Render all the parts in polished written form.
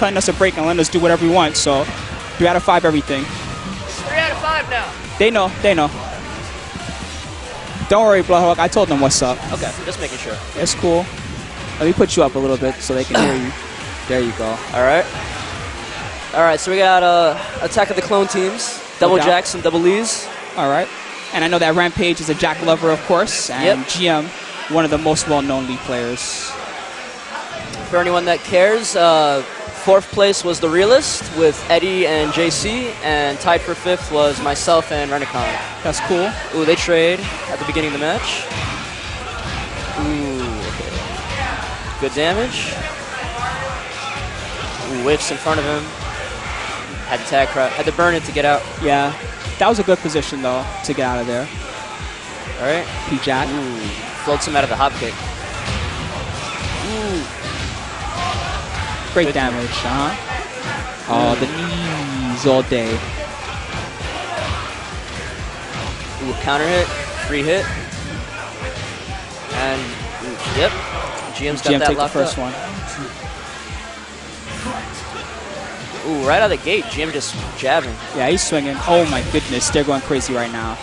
cutting us a break and letting us do whatever we want. So 3 out of 5 everything. 3 out of 5 now. They know. They know. Don't worry, Bloodhawk. I told them what's up. Okay, just making sure. It's cool. Let me put you up a little bit so they can hear you. There you go. All right. All right, so we got Attack of the Clone teams. Double Jacks and Double Lees. All right. And I know that Rampage is a Jack lover, of course. And GM, one of the most well-known League players. For anyone that cares, 4th place was the Realist with Eddie and JC, and tied for 5th was myself and Renicon. That's cool. Ooh, they trade at the beginning of the match. Ooh, okay. Good damage. Ooh, whiffs in front of him. Had to tag crash. Had to burn it to get out. Yeah. That was a good position, though, to get out of there. All right. P-Jack. Ooh, floats him out of the hop kick. Ooh. Great damage, Oh, the knees all day. Ooh, counter hit, free hit. And, ooh, yep. GM's got that locked the first up. one. Ooh, right out of the gate, GM just jabbing. Yeah, he's swinging. Oh, my goodness. They're going crazy right now.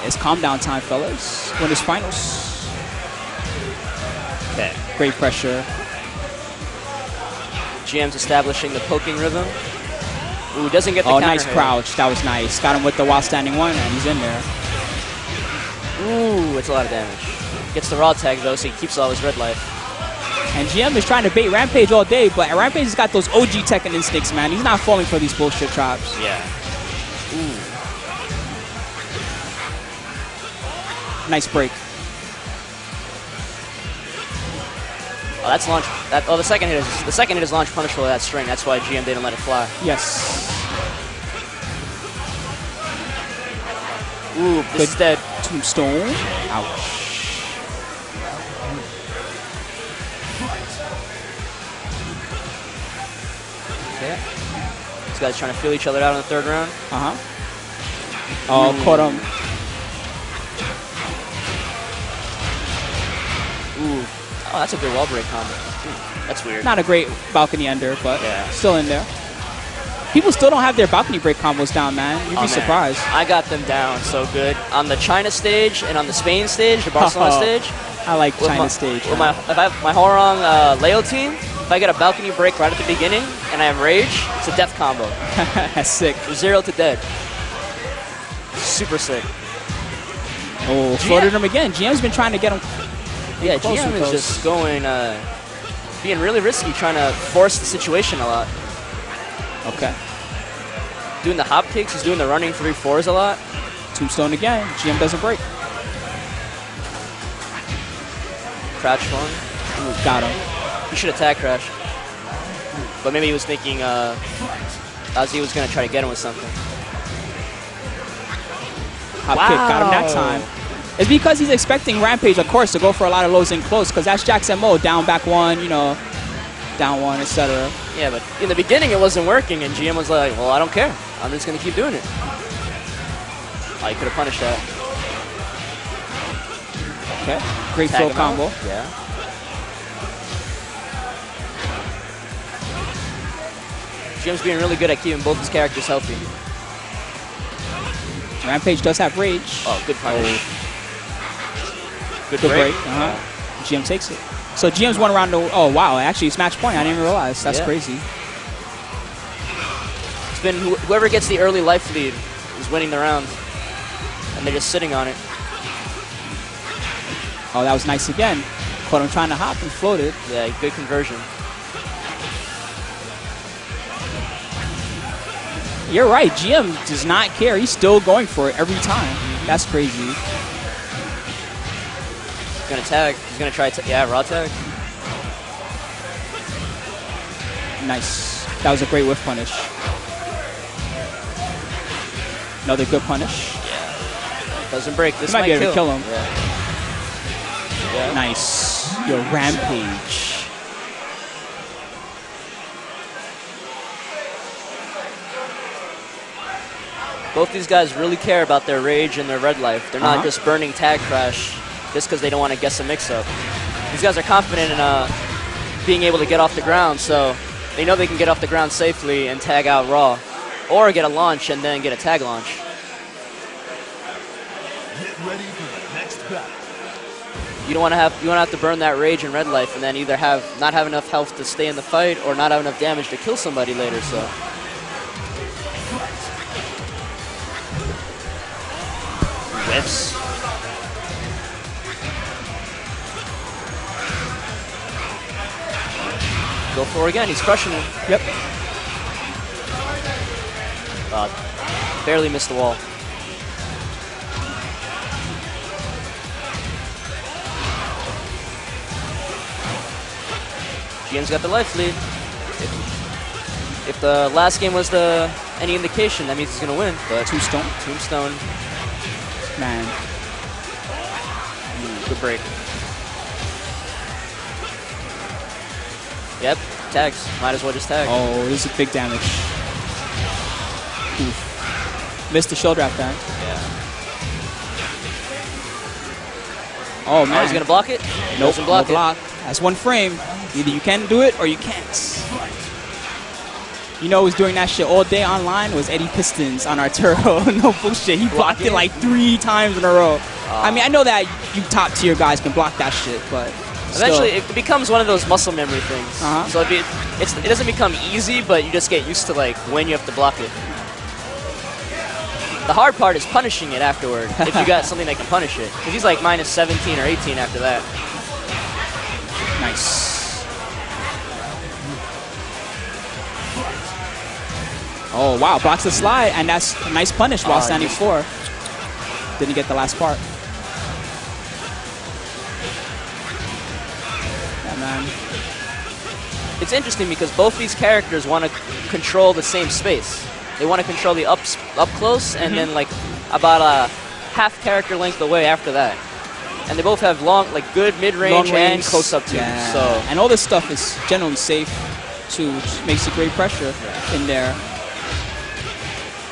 It's calm down time, fellas. Winners finals. Okay. Great pressure. GM's establishing the poking rhythm. Ooh, doesn't get the counter nice hit. crouch. That was nice. Got him with the while standing one, and he's in there. Ooh, it's a lot of damage. Gets the raw tag, though, so he keeps all his red life. And GM is trying to bait Rampage all day, but Rampage has got those OG Tekken instincts, man. He's not falling for these bullshit chops. Yeah. Ooh. Nice break. Oh, that's launch. The second hit is launch punishable with that string. That's why GM didn't let it fly. Yes. Ooh, this is dead. Tombstone. Ouch. Okay. These guys trying to feel each other out in the 3rd round. Oh, caught him. Ooh. Oh, that's a good wall break combo. Ooh, that's weird. Not a great balcony ender, but yeah, still in there. People still don't have their balcony break combos down, man. You'd be surprised. I got them down so good. On the China stage and on the Spain stage, the Barcelona stage. I like China stage. With my Horong Leo team, if I get a balcony break right at the beginning and I have Rage, it's a death combo. That's sick. 0 to dead. Super sick. Oh, floated him again. GM's been trying to get him. Yeah, GM is just going, being really risky, trying to force the situation a lot. Okay. Doing the hop kicks, he's doing the running 3-4s a lot. Tombstone again. GM doesn't break. Crouch one. Ooh, got him. He should attack crash. But maybe he was thinking Ozzy was going to try to get him with something. Hop kick, got him that time. It's because he's expecting Rampage, of course, to go for a lot of lows in close, because that's Jack's MO. Down, back one, you know, down one, etc. Yeah, but in the beginning it wasn't working, and GM was like, well, I don't care. I'm just going to keep doing it. Oh, he could have punished that. Okay, great flow combo. Yeah. GM's being really good at keeping both his characters healthy. Rampage does have Rage. Oh, good punish. Good break. GM takes it. So GM's one round. Oh, wow. Actually, it's match point. I didn't even realize. That's crazy. It's been whoever gets the early life lead is winning the round. And they're just sitting on it. Oh, that was nice again. Caught him trying to hop and floated. Yeah, good conversion. You're right. GM does not care. He's still going for it every time. That's crazy. He's going to tag. He's going to try raw tag. Nice. That was a great whiff punish. Another good punish. Yeah. Doesn't break. This might be able to kill him. Yeah. Nice. Your Rampage. Both these guys really care about their rage and their red life. They're not just burning tag crash just because they don't want to guess a mix-up. These guys are confident in being able to get off the ground, so they know they can get off the ground safely and tag out raw, or get a launch and then get a tag launch. Get ready for the next battle. You don't want to have to burn that rage and red life and then either not have enough health to stay in the fight or not have enough damage to kill somebody later. So. Whips. Go for it again. He's crushing it. Yep. Barely missed the wall. GM's got the life lead. If the last game was any indication, that means he's going to win. But Tombstone. Man. Good break. Yep, tags. Might as well just tag. Oh, this is big damage. Oof. Missed the shoulder after that. Yeah. Oh, man. Oh, he's going to block it? Nope, Doesn't block no block. That's one frame. Either you can do it or you can't. You know who's doing that shit all day online was Eddie Pistons on Arturo. No bullshit. He blocked it like 3 times in a row. I mean, I know that you top tier guys can block that shit, but eventually it becomes one of those muscle memory things. So it doesn't become easy, but you just get used to like when you have to block it. The hard part is punishing it afterward if you got something that can punish it. Because he's like minus 17 or 18 after that. Nice. Oh, wow. Blocks the slide, and that's a nice punish while standing 4. Didn't get the last part. Yeah, man. It's interesting because both these characters want to control the same space. They want to control the up close and then like about a half character length away after that. And they both have good mid-range and close-up too. Yeah. So and all this stuff is generally safe too, which makes it great pressure in there.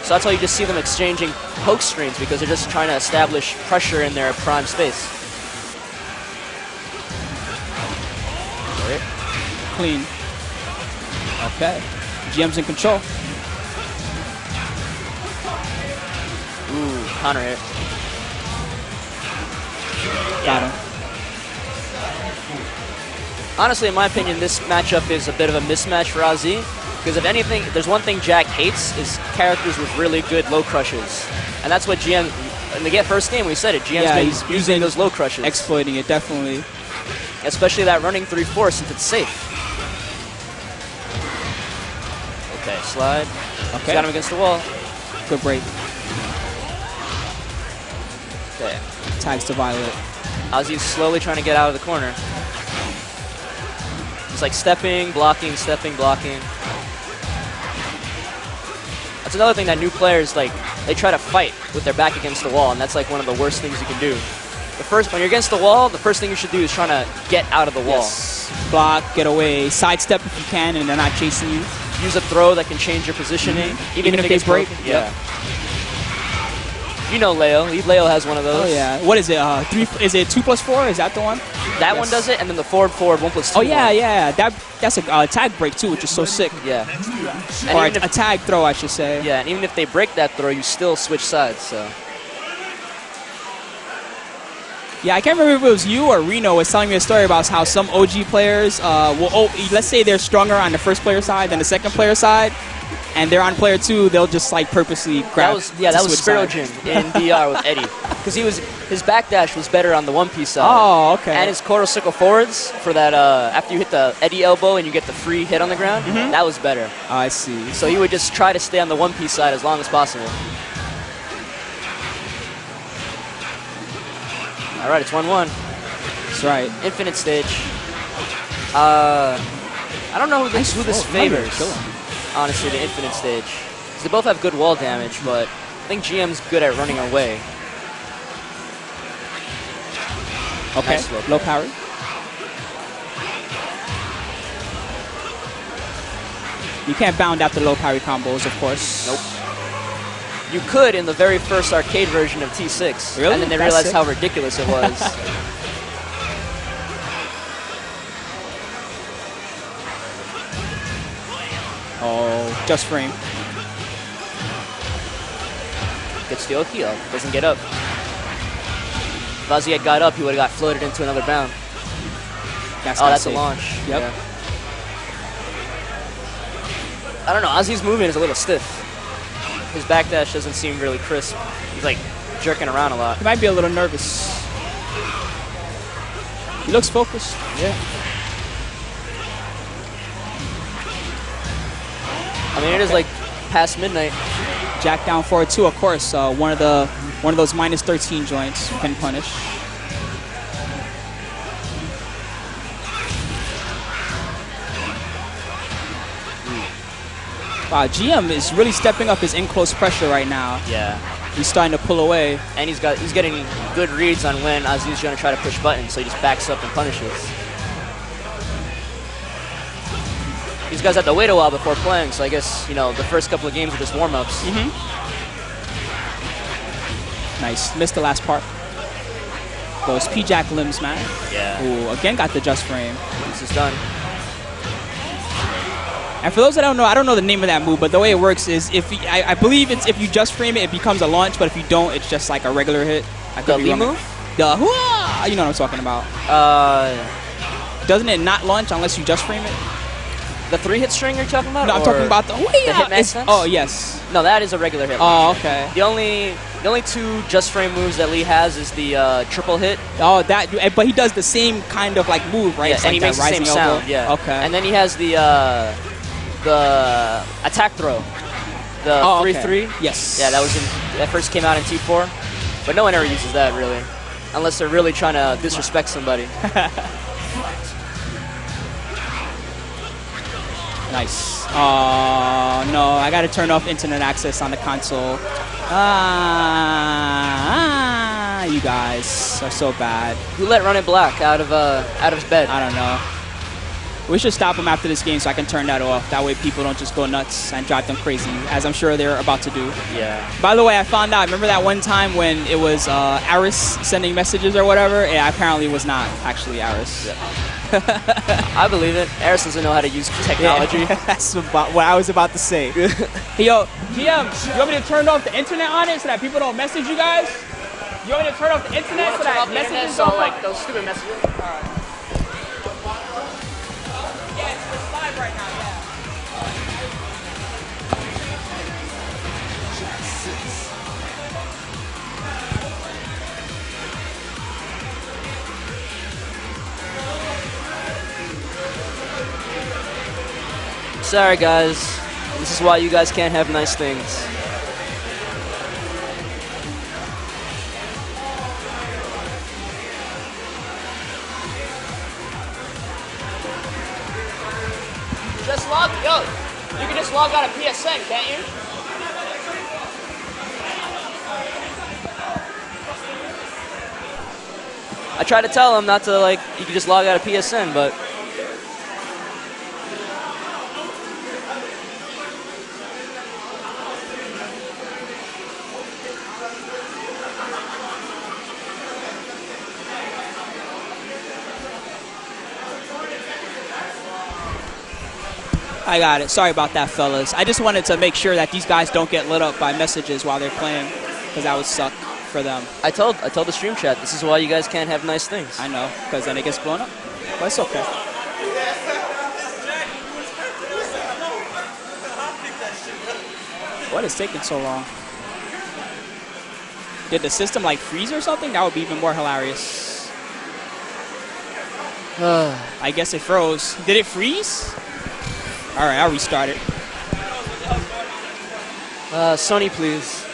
So that's why you just see them exchanging poke streams because they're just trying to establish pressure in their prime space. Right. Clean. Okay. GM's in control. Ooh, counter hit. Got him. Honestly, in my opinion, this matchup is a bit of a mismatch for AZ. Because if anything, if there's one thing Jack hates is characters with really good low crushes. And that's what GM, in the first game we said it, GM's been using those low crushes. Exploiting it, definitely. Especially that running 3-4 since it's safe. Okay, slide. Okay. Got him against the wall. Good break. Okay. Tags to Violet. Ozzy's slowly trying to get out of the corner. It's like stepping, blocking, stepping, blocking. That's another thing that new players, like, they try to fight with their back against the wall, and that's like one of the worst things you can do. When you're against the wall, the first thing you should do is trying to get out of the wall. Yes. Block, get away, sidestep if you can, and they're not chasing you. Use a throw that can change your positioning, even if they break. Yeah. Yep. You know Leo. Leo has one of those. Oh yeah. What is it? Is it 2+4? Is that the one? That one does it, and then the forward 1+2. Oh yeah, yeah. That's a tag break too, which is so sick. Yeah. Or a tag throw, I should say. Yeah, and even if they break that throw, you still switch sides. So. Yeah, I can't remember if it was you or Reno was telling me a story about how some OG players let's say they're stronger on the first player side than the second player side, and they're on player 2, they'll just like purposely grab. That was Spirojin in DR with Eddie, because his backdash was better on the 1-piece side. Oh, okay. And his Koro circle forwards for that after you hit the Eddie elbow and you get the free hit on the ground, that was better. Oh, I see. So he would just try to stay on the 1-piece side as long as possible. All right, it's 1-1. That's right. Infinite stage. I don't know who this favors. Honestly, the infinite stage. 'Cause they both have good wall damage, but I think GM's good at running away. Okay. Nice low parry. You can't bound after low parry combos, of course. Nope. You could in the very first arcade version of T6. Really? And then they realized how ridiculous it was. Oh, just frame. Gets the Oki up. Doesn't get up. If Ozzy had got up, he would have got floated into another bound. That's a launch. Yep. Yeah. I don't know. Ozzy's movement is a little stiff. His backdash doesn't seem really crisp. He's like jerking around a lot. He might be a little nervous. He looks focused. Yeah. I mean, it is like past midnight. Jack down forward two, of course. One of those minus 13 joints you can punish. Wow, GM is really stepping up his in-close pressure right now. Yeah. He's starting to pull away. And he's getting good reads on when Aziz's going to try to push buttons, so he just backs up and punishes. These guys have to wait a while before playing, so I guess, you know, the first couple of games are just warm-ups. Nice. Missed the last part. Those P-Jack limbs, man. Yeah. Ooh, again got the just frame. This is done. And for those that don't know, I don't know the name of that move, but the way it works is I believe it's if you just frame it, it becomes a launch, but if you don't, it's just like a regular hit. I could The be Lee wrong. move? The hoo-ah! You know what I'm talking about. Doesn't it not launch unless you just frame it? The 3-hit string you're talking about? No, I'm talking about the hitman sense? Oh, yes. No, that is a regular hit. Oh, okay. The only two just frame moves that Lee has is the triple hit. Oh, but he does the same kind of like move, right? Yeah, It's and like he makes the that same rising sound. elbow. Yeah. Okay. And then he has the attack throw. The 3-3. Yes. Yeah, that first came out in T4, but no one ever uses that really, unless they're really trying to disrespect somebody. Nice. Oh, no. I got to turn off internet access on the console. You guys are so bad. Who let Run It Black out of his bed? I don't know. We should stop him after this game so I can turn that off. That way people don't just go nuts and drive them crazy, as I'm sure they're about to do. Yeah. By the way, I found out, remember that one time when it was Aris sending messages or whatever? Yeah, apparently it was not actually Aris. Yeah. I believe it. Aris doesn't know how to use technology. Yeah, that's about what I was about to say. Hey, yo, GM, you want me to turn off the internet on it so that people don't message you guys? You want me to turn off the internet so that messages don't like those stupid messages? All right. Yeah, it's live right now, yeah. Sorry, guys. This is why you guys can't have nice things. Just you can just log out of PSN, can't you? I tried to tell him not to, like, you can just log out of PSN, but I got it. Sorry about that, fellas. I just wanted to make sure that these guys don't get lit up by messages while they're playing, because that would suck for them. I told the stream chat, this is why you guys can't have nice things. I know, because then it gets blown up. But it's okay. What is taking so long? Did the system like freeze or something? That would be even more hilarious. I guess it froze. Did it freeze? All right, I'll restart it. Sony, please.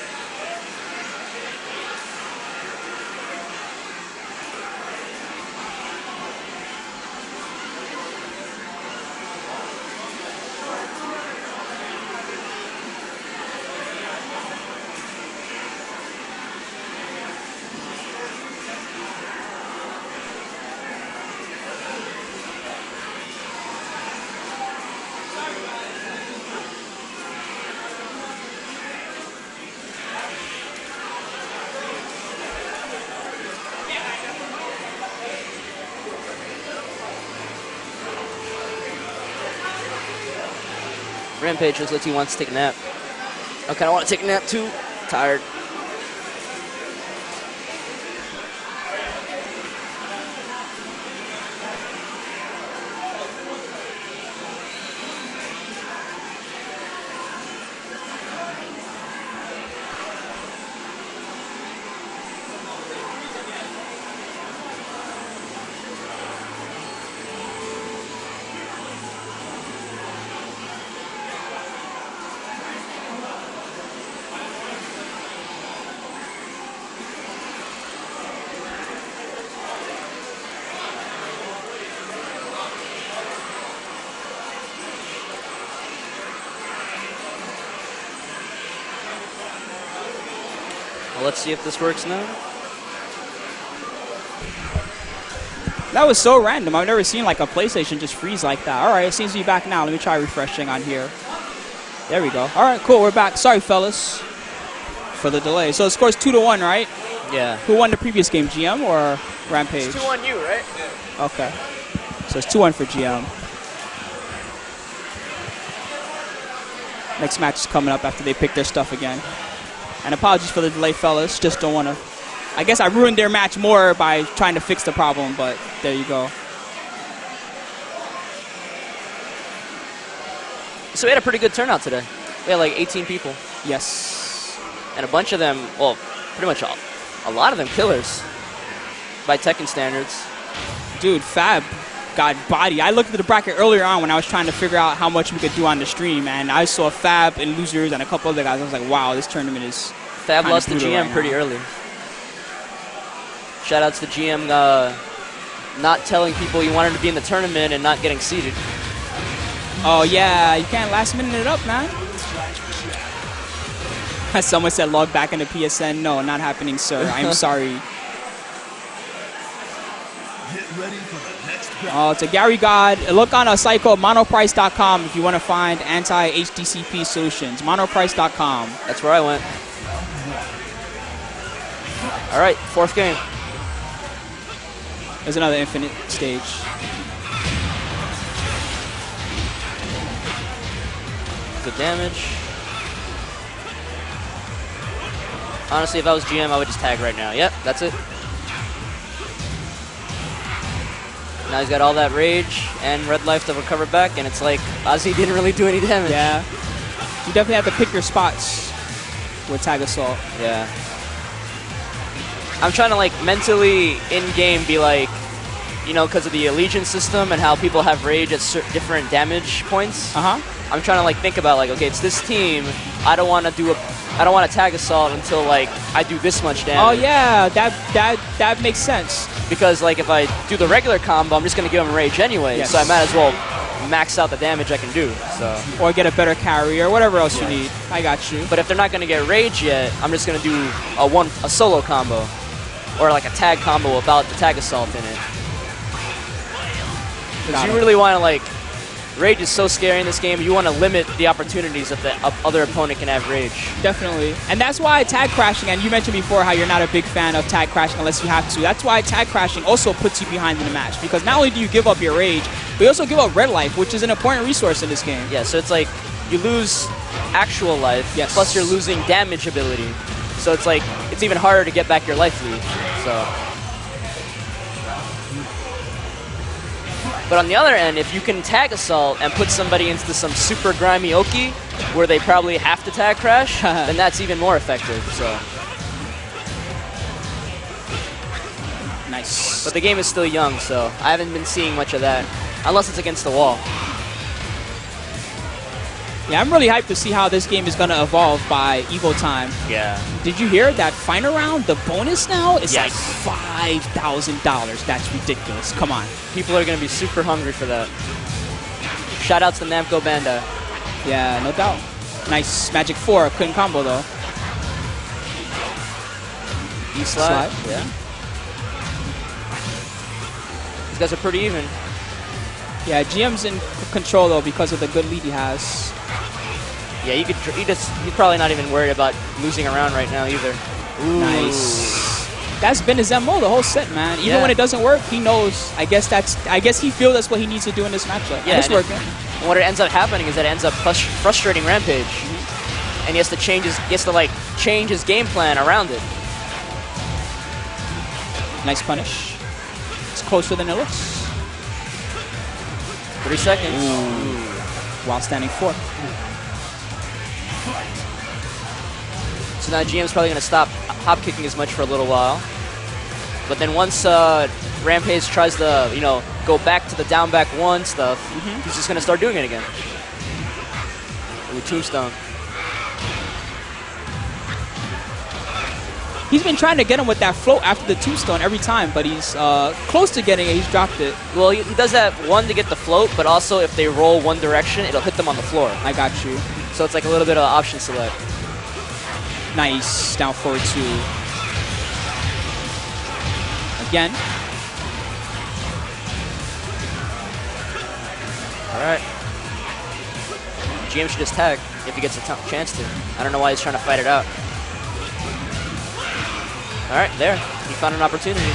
Rampage looks like he wants to take a nap. I kind of want to take a nap too. Tired. Well, let's see if this works now. That was so random. I've never seen like a PlayStation just freeze like that. All right, it seems to be back now. Let me try refreshing on here. There we go. All right, cool. We're back. Sorry, fellas, for the delay. So the score's 2-1, right? Yeah. Who won the previous game, GM or Rampage? It's 2-1 you, right? Okay. So it's 2-1 for GM. Next match is coming up after they pick their stuff again. And apologies for the delay, fellas. Just don't want to... I guess I ruined their match more by trying to fix the problem, but there you go. So we had a pretty good turnout today. We had like 18 people. Yes. And a bunch of them, well, pretty much a lot of them killers by Tekken standards. Dude, Fab got body. I looked at the bracket earlier on when I was trying to figure out how much we could do on the stream, and I saw Fab and losers and a couple other guys. I was like, wow, this tournament is Fab lost to GM right pretty now. early. Shoutouts to GM not telling people you wanted to be in the tournament and not getting seeded. Oh, yeah, you can't last minute it up, man. Someone said log back into PSN. No, not happening, sir. I'm sorry. Get ready for the next battle. Oh, it's a Gary God. Look on a site called monoprice.com if you want to find anti-HDCP solutions. Monoprice.com. That's where I went. All right, fourth game. There's another infinite stage. Good damage. Honestly, if I was GM, I would just tag right now. Yep, that's it. Now he's got all that rage and red life to recover back, and it's like Ozzy didn't really do any damage. Yeah. You definitely have to pick your spots with Tag Assault. Yeah. I'm trying to like mentally in-game be like, you know, because of the allegiance system and how people have rage at different damage points. Uh-huh. I'm trying to like think about like, okay, it's this team. I don't want to tag assault until like I do this much damage. Oh yeah, that makes sense. Because like if I do the regular combo, I'm just gonna give them rage anyway. Yes. So I might as well max out the damage I can do. So. Or get a better carry or whatever else you need. I got you. But if they're not gonna get rage yet, I'm just gonna do a solo combo, or like a tag combo without the tag assault in it. Because you really want to like, rage is so scary in this game. You want to limit the opportunities that the other opponent can have rage. Definitely. And that's why tag crashing, and you mentioned before how you're not a big fan of tag crashing unless you have to. That's why tag crashing also puts you behind in the match. Because not only do you give up your rage, but you also give up red life, which is an important resource in this game. Yeah, so it's like you lose actual life, yes, plus you're losing damage ability. So it's like, it's even harder to get back your life lead. So. But on the other end, if you can tag assault and put somebody into some super grimy Oki, where they probably have to tag crash, then that's even more effective. So. Nice. But the game is still young, so I haven't been seeing much of that, unless it's against the wall. Yeah, I'm really hyped to see how this game is going to evolve by Evo time. Yeah. Did you hear that final round? The bonus now is Yes. like $5,000. That's ridiculous. Come on. People are going to be super hungry for that. Shoutouts to Namco Bandai. Yeah, no doubt. Nice. Magic 4. Couldn't combo, though. E-slide. Slide. Yeah. These guys are pretty even. Yeah, GM's in control, though, because of the good lead he has. Yeah, he's probably not even worried about losing a round right now either. Ooh. Nice. That's been his MO the whole set, man. Even Yeah. when it doesn't work, he knows. I guess he feels that's what he needs to do in this matchup. Yeah, And it's and working. And what it ends up happening is that it ends up frustrating Rampage, and he has to change his game plan around it. Nice punish. It's closer than it looks. 3 seconds. While standing 4. So now GM's probably going to stop hop kicking as much for a little while. But then once Rampage tries to, go back to the down back 1 stuff, he's just going to start doing it again. Ooh, tombstone. He's been trying to get him with that float after the tombstone every time, but he's close to getting it. He's dropped it. Well, he does that, one, to get the float, but also if they roll one direction, it'll hit them on the floor. I got you. So it's like a little bit of option select. Nice. Down forward 2. Again. All right. GM should just tag if he gets a chance to. I don't know why he's trying to fight it out. All right, there. He found an opportunity.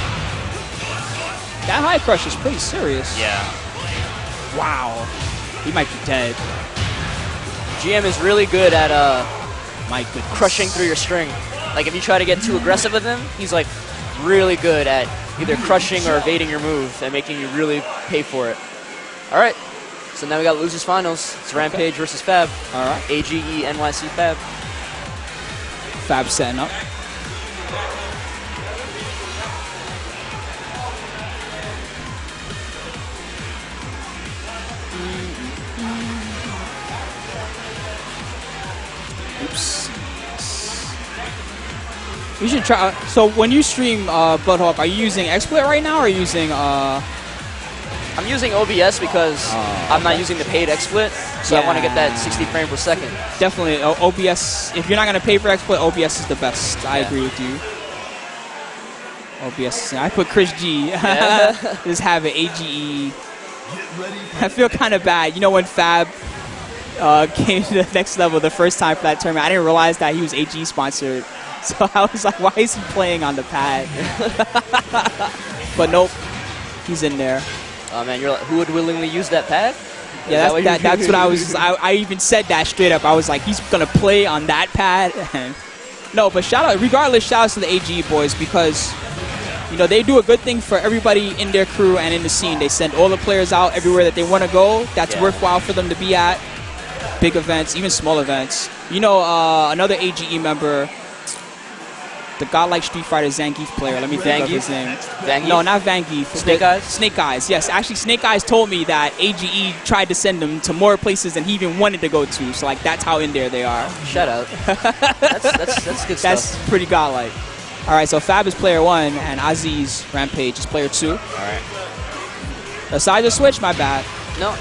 That high crush is pretty serious. Yeah. Wow. He might be dead. GM is really good at My goodness. crushing through your string. Like, if you try to get too aggressive with him, he's, like, really good at either crushing or evading your move and making you really pay for it. All right. So now we got losers finals. It's Rampage versus Fab. All right. AGE NYC Fab. Fab setting up. Oops. You should try. So when you stream Bloodhawk, are you using XSplit right now, or are you using? I'm using OBS because I'm not using the paid XSplit, so I want to get that 60 frames per second. Definitely OBS. If you're not gonna pay for XSplit, OBS is the best. I agree with you. OBS. I put Chris G. Yeah. Just have it AGE. Get ready for I feel kind of bad. You know when Fab came to the next level the first time for that tournament, I didn't realize that he was AG sponsored. So I was like, why is he playing on the pad? But nope, he's in there. Oh man, you're like, who would willingly use that pad? Yeah, that's what I was. I even said that straight up. I was like, he's gonna play on that pad. No, but regardless, shout outs to the AG boys, because they do a good thing for everybody in their crew and in the scene. They send all the players out everywhere that they want to go. That's worthwhile for them to be at. Big events, even small events. Another AGE member, the godlike Street Fighter Zangief player. Let me think of his name. Zangief? No, not Zangief. Snake Eyes? Snake Eyes, yes. Actually, Snake Eyes told me that AGE tried to send him to more places than he even wanted to go to. So, that's how in there they are. Shout out. That's good stuff. That's pretty godlike. All right, so Fab is player 1, and Aziz Rampage is player 2. All right. The size of switch, my bad. No.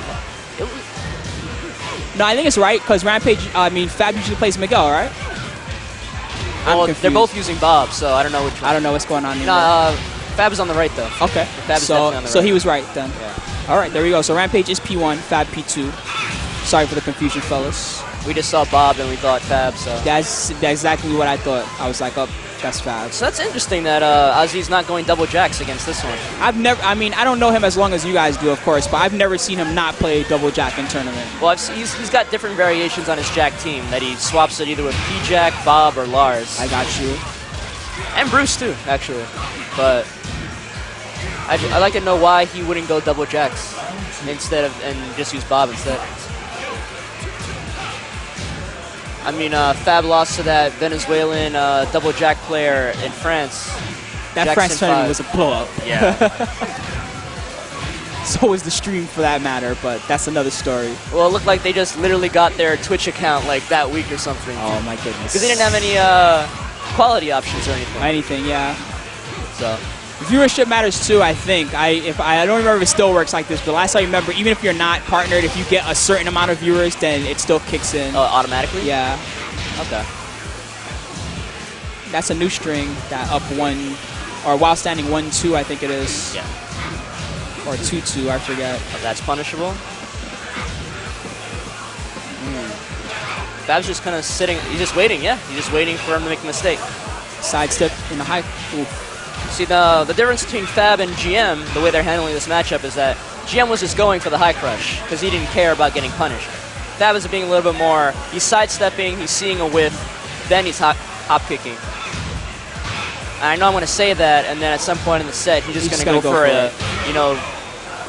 No, I think it's right, because Fab usually plays Miguel, right? Well, confused. they're both using Bob, so I don't know which one. I don't know what's going on anymore. No, Fab is on the right, though. Okay. Fab is definitely on the So right. he was right then. Yeah. All right, there we go. So Rampage is P1, Fab P2. Sorry for the confusion, fellas. We just saw Bob and we thought Fab, so. That's exactly what I thought. I was like, oh, that's Fab. So that's interesting that Ozzy's not going double jacks against this one. I don't know him as long as you guys do, of course, but I've never seen him not play double jack in tournament. Well, he's got different variations on his jack team that he swaps it either with P-Jack, Bob, or Lars. I got you. And Bruce, too, actually. But I'd like to know why he wouldn't go double jacks and just use Bob instead. Fab lost to that Venezuelan double jack player in France. That Jackson France tournament 5. was a blow-up. Yeah. So was the stream for that matter, but that's another story. Well, it looked like they just literally got their Twitch account that week or something. Oh my goodness. Because they didn't have any quality options or anything. Anything, yeah. So viewership matters too, I think. I don't remember if it still works like this, but last I remember, even if you're not partnered, if you get a certain amount of viewers, then it still kicks in. Automatically? Yeah. Okay. That's a new string, that up 1, or while standing 1-2, I think it is. Yeah. Or 2-2, I forget. That's punishable. Fab's just kind of sitting. He's just waiting, yeah. He's just waiting for him to make a mistake. Sidestep in the high. Ooh. See, the difference between Fab and GM, the way they're handling this matchup, is that GM was just going for the high crush because he didn't care about getting punished. Fab is being a little bit more, he's sidestepping, he's seeing a whiff, then he's hop kicking. And I know I'm going to say that, and then at some point in the set, he's just going to go for a, you know,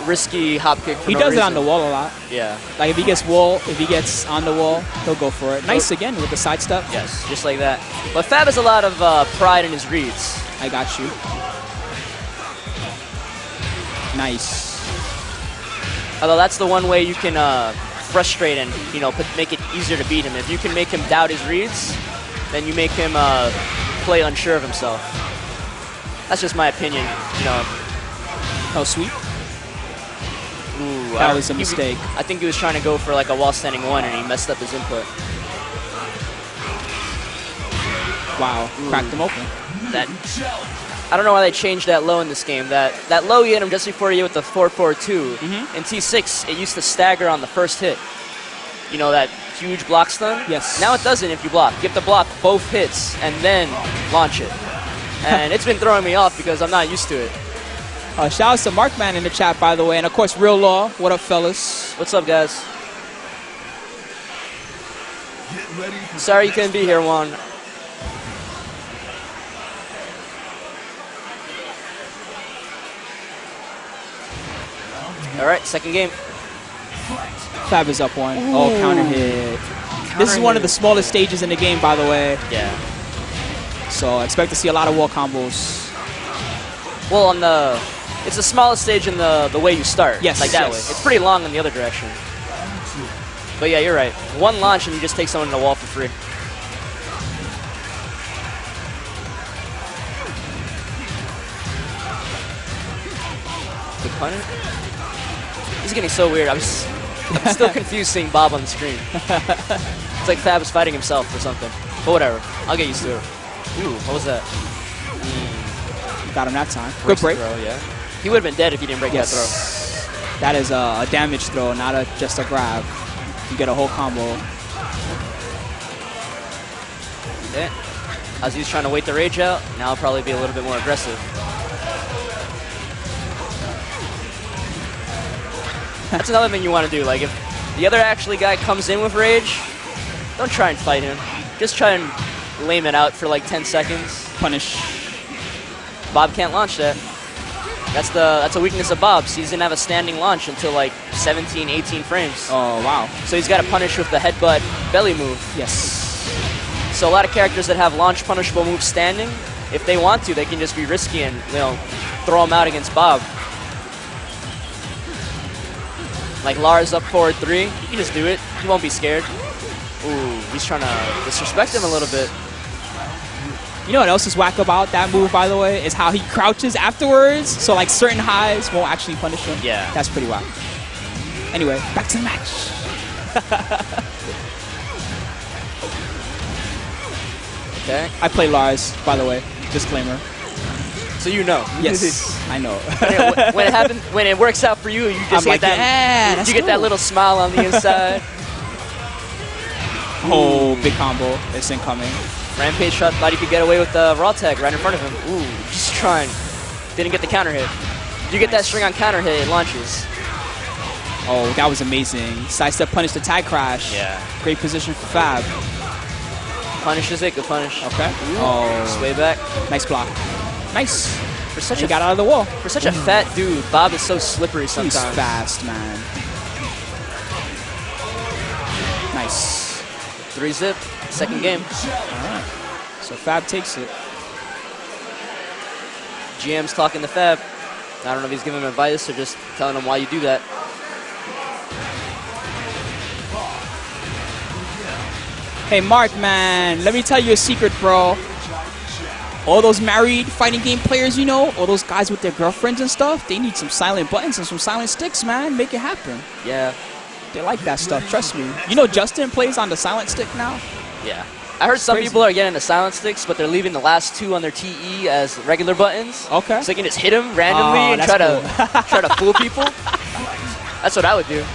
risky hop kick. He does it on the wall a lot. Yeah. Like if he gets on the wall, he'll go for it. Nice again with the sidestep. Yes, just like that. But Fab has a lot of pride in his reads. I got you. Nice. Although that's the one way you can frustrate and, you know, make it easier to beat him. If you can make him doubt his reads, then you make him play unsure of himself. That's just my opinion, you know. Oh, sweet. Ooh, That was a mistake. I think he was trying to go for like a wall standing one and he messed up his input. Wow, cracked him open. That, I don't know why they changed that low in this game. That low you hit him just before you hit with the 4-4-2. In T6, it used to stagger on the first hit. You know, that huge block stun? Yes. Now it doesn't if you block. You have to block both hits and then launch it. And it's been throwing me off because I'm not used to it. Shout out to Markman in the chat, by the way. And, of course, Real Law. What up, fellas? What's up, guys? Get ready for Sorry you couldn't be here, Juan. All right, second game. Fab is up one. Oh, counter hit. This is one of the smallest stages in the game, by the way. Yeah. So expect to see a lot of wall combos. Well, on it's the smallest stage in the way you start. Yes, like that yes. way. It's pretty long in the other direction. But yeah, you're right. One launch and you just take someone to the wall for free. Good punter. This is getting so weird. I'm still confused seeing Bob on the screen. It's like Fab is fighting himself or something. But whatever. I'll get used to it. Ooh, what was that? Got him that time. Good Breaks the break. throw, yeah. He would have been dead if he didn't break that throw. That is a damage throw, not just a grab. You get a whole combo. Yeah. Aziz's trying to wait the rage out. Now I'll probably be a little bit more aggressive. That's another thing you want to do. Like, if the other guy comes in with rage, don't try and fight him. Just try and lame it out for like 10 seconds. Punish. Bob can't launch that. That's a weakness of Bob's. He doesn't have a standing launch until like 17, 18 frames. Oh, wow. So he's got to punish with the headbutt belly move. Yes. So a lot of characters that have launch punishable moves standing, if they want to, they can just be risky and, you know, throw them out against Bob. Like Lars up forward 3, you can just do it. He won't be scared. Ooh, he's trying to disrespect him a little bit. You know what else is whack about that move, by the way, is how he crouches afterwards. So, like, certain highs won't actually punish him. Yeah. That's pretty whack. Anyway, back to the match. Okay. I play Lars, by the way. Disclaimer. So you know. Yes, I know. when it works out for you, you just I'm get like, yeah, that's you get that cool. little smile on the inside. Oh, big combo. It's incoming. Rampage thought he could get away with the raw tag right in front of him. Ooh, just trying. Didn't get the counter hit. You get that string on counter hit, it launches. Oh, that was amazing. Sidestep punish the tag crash. Yeah. Great position for Fab. Punishes it, good punish. Okay. Just way back. Nice block. Nice. For such He a got out of the wall. For such a fat dude, Bob is so slippery sometimes. He's fast, man. Nice. 3-zip, second game. All right. So Fab takes it. GM's talking to Fab. I don't know if he's giving him advice or just telling him why you do that. Hey, Mark, man, let me tell you a secret, bro. All those married fighting game players, you know, all those guys with their girlfriends and stuff, they need some silent buttons and some silent sticks, man. Make it happen. Yeah. They like that stuff, trust me. You know Justin plays on the silent stick now? Yeah. I heard some Crazy. people are getting the silent sticks, but they're leaving the last 2 on their TE as regular buttons. Okay. So they can just hit them randomly and that's try to fool people. That's what I would do.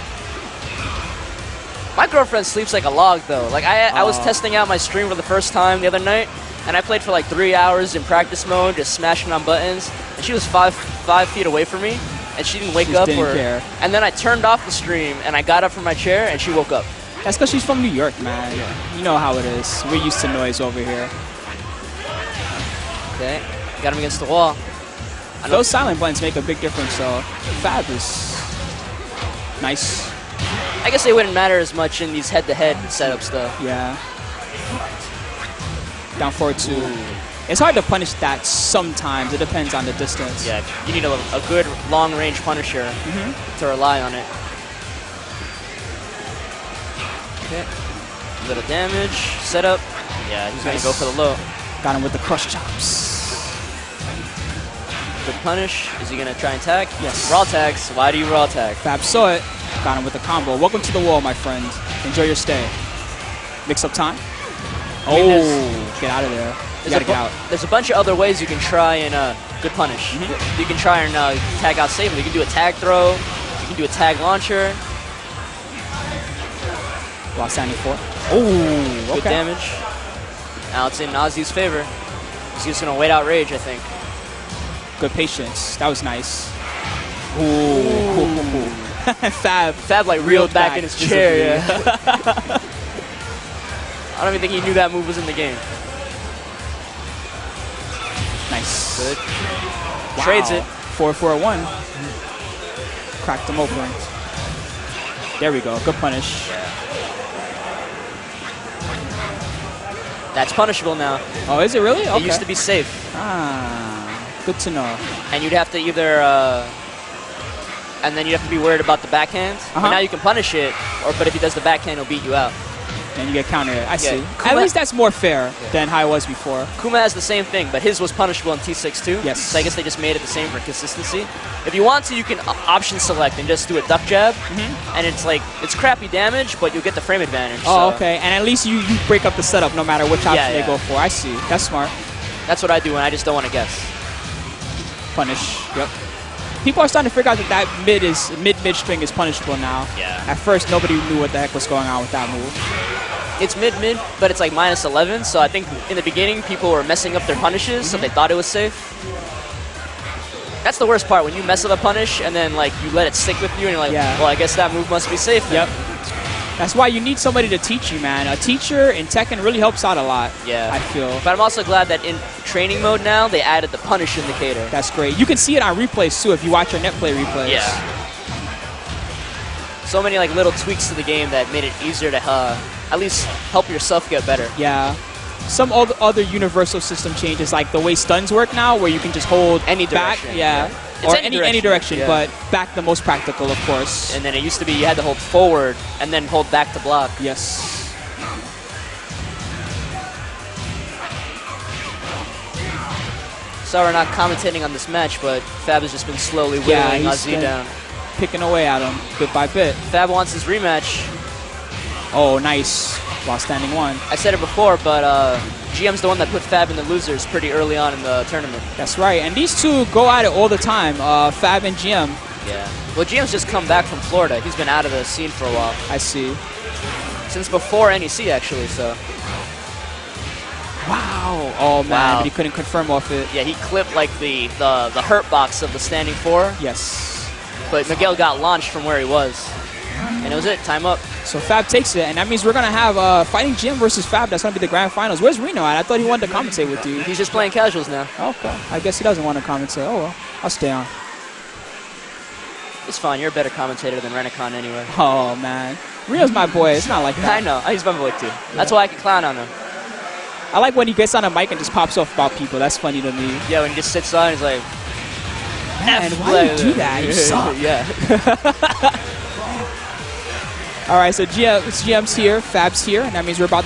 My girlfriend sleeps like a log, though. Like I was testing out my stream for the first time the other night, and I played for like 3 hours in practice mode, just smashing on buttons. And she was five feet away from me, and she didn't wake She just up. didn't care. And then I turned off the stream, and I got up from my chair, and she woke up. That's because she's from New York, man. You know how it is. We're used to noise over here. Okay, got him against the wall. Those silent buttons make a big difference, so Fab is nice. I guess they wouldn't matter as much in these head-to-head setups, though. Yeah. Down forward 2. It's hard to punish that sometimes. It depends on the distance. Yeah, you need a good long-range punisher to rely on it. Okay. Little damage. Setup. Yeah, he's going to go for the low. Got him with the crush chops. Good punish. Is he going to try and tag? Yes. Raw tags. Why do you raw tag? Fab saw it. Got him with the combo. Welcome to the wall, my friend. Enjoy your stay. Mix up time. Oh, get out of there. You gotta get out. There's a bunch of other ways you can try and good punish. You can try and tag out safely. You can do a tag throw. You can do a tag launcher. While standing for. Oh, Good damage. Now it's in Ozzy's favor. He's just going to wait out rage, I think. Good patience. That was nice. Ooh. Fab like reeled back in his chair. Yeah. I don't even think he knew that move was in the game. Nice. Good. Wow. Trades it. 4-4-1. Cracked him open. There we go. Good punish. That's punishable now. Oh, is it really? Okay. It used to be safe. Ah, good to know. And you'd have to either, and then you'd have to be worried about the backhand. But now you can punish it, but if he does the backhand, he'll beat you out. And you get countered. I see. At least that's more fair than how it was before. Kuma has the same thing, but his was punishable in T6 too. Yes. So I guess they just made it the same for consistency. If you want to, you can option select and just do a duck jab. And it's like, it's crappy damage, but you'll get the frame advantage. Oh, so. okay. And at least you break up the setup no matter which option they go for. I see. That's smart. That's what I do, and I just don't want to guess. Punish. Yep. People are starting to figure out that mid string is punishable now. Yeah. At first, nobody knew what the heck was going on with that move. It's mid, but it's like -11, so I think in the beginning people were messing up their punishes, so they thought it was safe. That's the worst part, when you mess up a punish and then like you let it stick with you and you're like, well, I guess that move must be safe then. Yep. That's why you need somebody to teach you, man. A teacher in Tekken really helps out a lot, I feel. But I'm also glad that in training mode now, they added the punish indicator. That's great. You can see it on replays too if you watch your net play replays. Yeah. So many like little tweaks to the game that made it easier to at least help yourself get better. Yeah. Some other universal system changes, like the way stuns work now, where you can just hold any back, direction. Or any direction, but back the most practical, of course. And then it used to be you had to hold forward and then hold back to block. Yes. Sorry we're not commentating on this match, but Fab has just been slowly whittling Ozzy down. Picking away at him bit by bit. Fab wants his rematch. Oh, nice. While standing 1. I said it before, but GM's the one that put Fab in the losers pretty early on in the tournament. That's right. And these two go at it all the time, Fab and GM. Yeah. Well, GM's just come back from Florida. He's been out of the scene for a while. I see. Since before NEC, actually, so. Wow. Oh, man. But he couldn't confirm off it. Yeah, he clipped, like, the hurt box of the standing 4. Yes. But Miguel got launched from where he was. And it was it. Time up. So Fab takes it, and that means we're going to have FightingGM versus Fab. That's going to be the grand finals. Where's Reno at? I thought he wanted to commentate with you. He's just playing casuals now. Okay. I guess he doesn't want to commentate. Oh, well. I'll stay on. It's fine. You're a better commentator than Renacon anyway. Oh, man. Reno's my boy. It's not like that. I know. He's my boy, too. That's why I can clown on him. I like when he gets on a mic and just pops off about people. That's funny to me. Yeah, when he just sits on, he's like, man, why do you do that? You suck. Yeah. All right, so GM's here, Fab's here, and that means we're about to